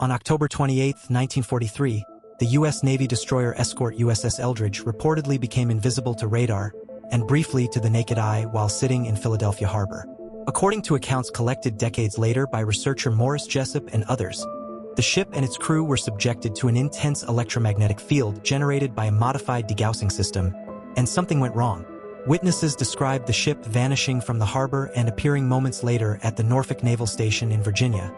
On October 28, 1943, the U.S. Navy destroyer escort USS Eldridge reportedly became invisible to radar and briefly to the naked eye while sitting in Philadelphia harbor. According to accounts collected decades later by researcher Morris Jessup and others, the ship and its crew were subjected to an intense electromagnetic field generated by a modified degaussing system, and something went wrong. Witnesses described the ship vanishing from the harbor and appearing moments later at the Norfolk Naval Station in Virginia,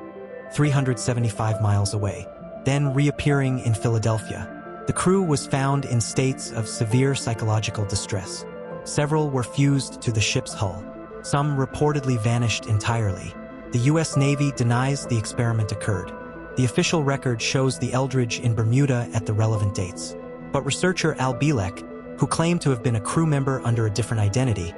375 miles away, then reappearing in Philadelphia. The crew was found in states of severe psychological distress. Several were fused to the ship's hull. Some reportedly vanished entirely. The U.S. Navy denies the experiment occurred. The official record shows the Eldridge in Bermuda at the relevant dates. But researcher Al Bielek, who claimed to have been a crew member under a different identity,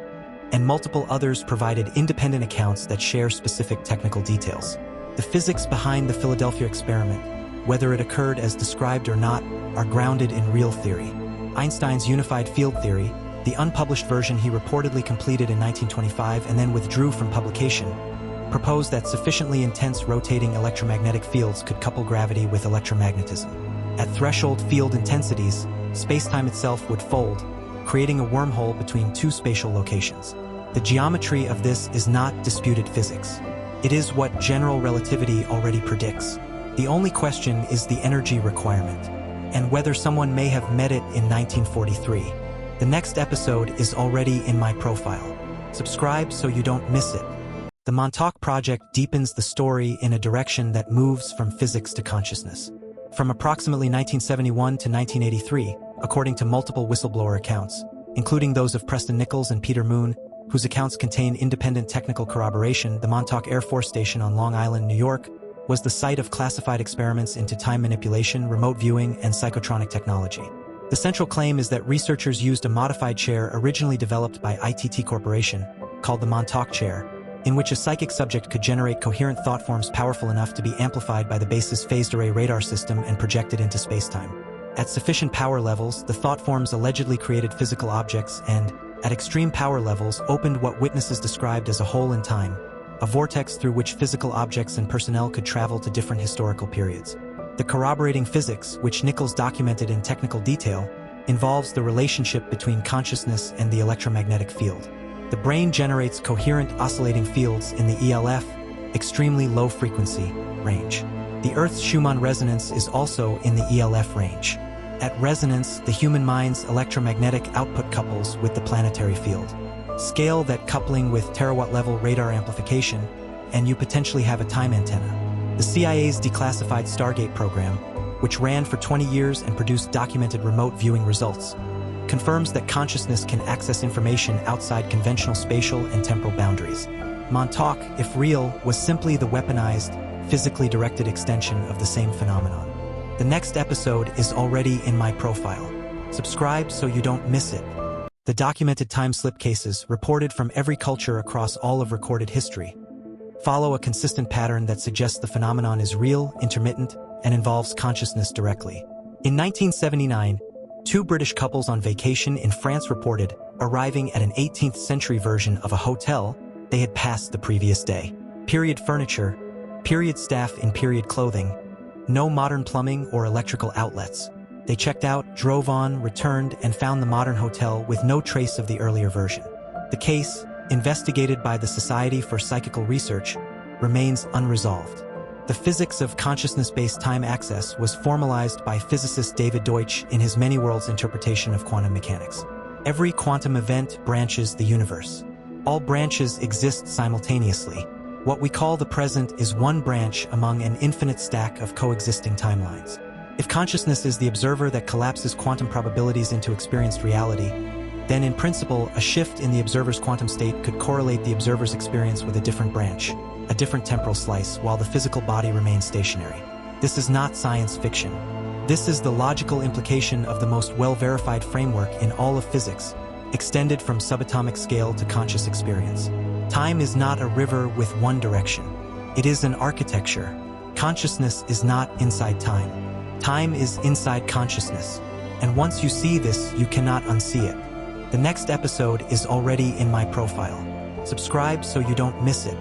and multiple others provided independent accounts that share specific technical details. The physics behind the Philadelphia experiment, whether it occurred as described or not, are grounded in real theory. Einstein's unified field theory, the unpublished version he reportedly completed in 1925 and then withdrew from publication, proposed that sufficiently intense rotating electromagnetic fields could couple gravity with electromagnetism. At threshold field intensities, space-time itself would fold, creating a wormhole between two spatial locations. The geometry of this is not disputed physics. It is what general relativity already predicts. The only question is the energy requirement, and whether someone may have met it in 1943. The next episode is already in my profile. Subscribe so you don't miss it. The Montauk Project deepens the story in a direction that moves from physics to consciousness. From approximately 1971 to 1983, according to multiple whistleblower accounts, including those of Preston Nichols and Peter Moon, whose accounts contain independent technical corroboration, the Montauk Air Force Station on Long Island, New York, was the site of classified experiments into time manipulation, remote viewing, and psychotronic technology. The central claim is that researchers used a modified chair originally developed by ITT Corporation, called the Montauk chair, in which a psychic subject could generate coherent thought forms powerful enough to be amplified by the base's phased array radar system and projected into spacetime. At sufficient power levels, the thought forms allegedly created physical objects and, at extreme power levels, opened what witnesses described as a hole in time, a vortex through which physical objects and personnel could travel to different historical periods. The corroborating physics, which Nichols documented in technical detail, involves the relationship between consciousness and the electromagnetic field. The brain generates coherent oscillating fields in the ELF, extremely low frequency, range. The Earth's Schumann resonance is also in the ELF range. At resonance, the human mind's electromagnetic output couples with the planetary field. Scale that coupling with terawatt-level radar amplification, and you potentially have a time antenna. The CIA's declassified Stargate program, which ran for 20 years and produced documented remote viewing results, confirms that consciousness can access information outside conventional spatial and temporal boundaries. Montauk, if real, was simply the weaponized, physically directed extension of the same phenomenon. The next episode is already in my profile. Subscribe so you don't miss it. The documented time slip cases, reported from every culture across all of recorded history, follow a consistent pattern that suggests the phenomenon is real, intermittent, and involves consciousness directly. In 1979, two British couples on vacation in France reported arriving at an 18th century version of a hotel they had passed the previous day. Period furniture, period staff in period clothing, no modern plumbing or electrical outlets. They checked out, drove on, returned, and found the modern hotel with no trace of the earlier version. The case, investigated by the Society for Psychical Research, remains unresolved. The physics of consciousness-based time access was formalized by physicist David Deutsch in his many worlds interpretation of quantum mechanics. Every quantum event branches the universe. All branches exist simultaneously. What we call the present is one branch among an infinite stack of coexisting timelines. If consciousness is the observer that collapses quantum probabilities into experienced reality, then in principle, a shift in the observer's quantum state could correlate the observer's experience with a different branch, a different temporal slice, while the physical body remains stationary. This is not science fiction. This is the logical implication of the most well-verified framework in all of physics, extended from subatomic scale to conscious experience. Time is not a river with one direction. It is an architecture. Consciousness is not inside time. Time is inside consciousness. And once you see this, you cannot unsee it. The next episode is already in my profile. Subscribe so you don't miss it.